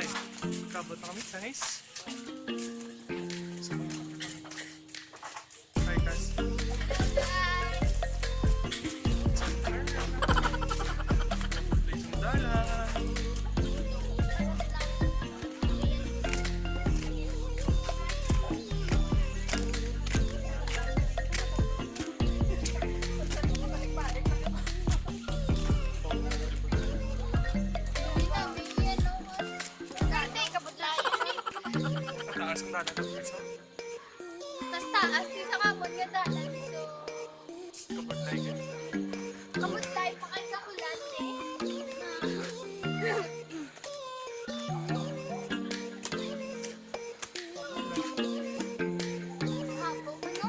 Ay, kabot na kami guys. Hi guys. Tas taas di sa kamon nga dalan so Kabutlay ka. kamutlay pa kay sa ulan Habo mo no?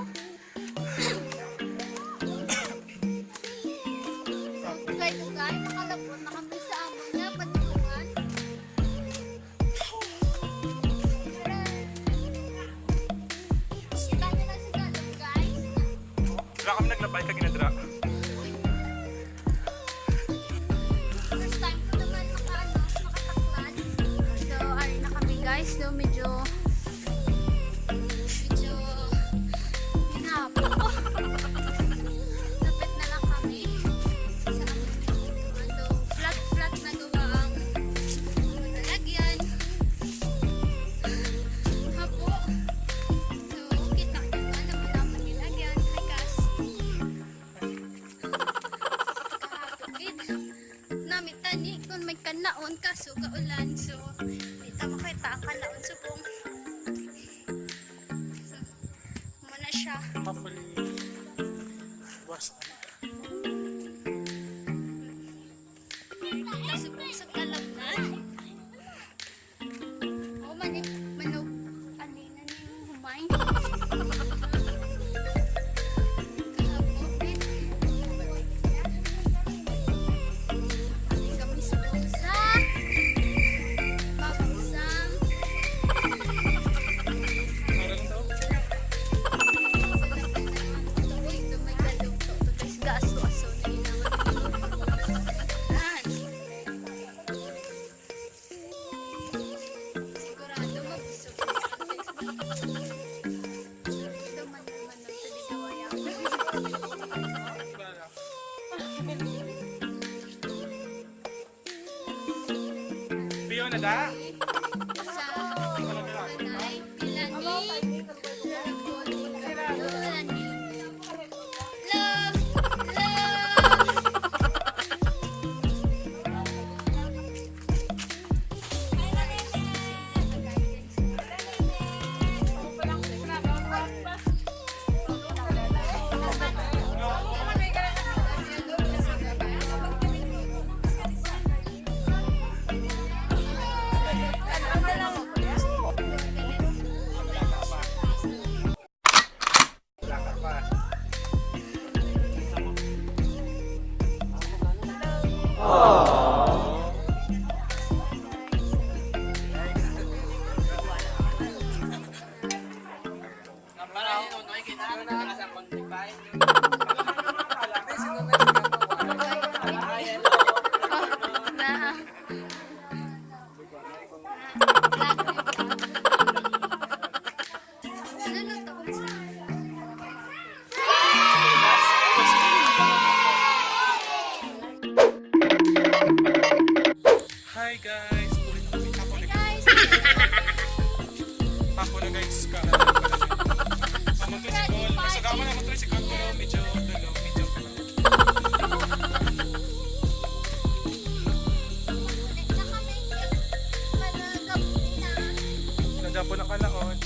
Dugay-dugay makalabot na kami sa amon nga patulungan. Kita nyo na sa dalam guys. Dra kami naglabay ka ginadra. First time ko naman makataklan. So, ari na kami guys. So, medyo hinapo. Lapit na lang kami sa flat na gawa ang lalagyan. Hapo. So, kita nyo na naman nilagyan. Hi guys. Kahapit. Namit tani kung may kanaon kaso kaulan. So, di ta makita ang kanaon subong. So, muna siya. Hopefully, was Subong sa kalag na. O, manog. Alina na yung humay. Kahapit. Kami subong sa papangsang. meron daw. Biyo na da. Hi guys. Ako na guys. Ako na guys. Mamuntoy si Gol. Masagawa na mamuntoy si Gol. Pero medyo dalo. Medyo nadapo na kalaon.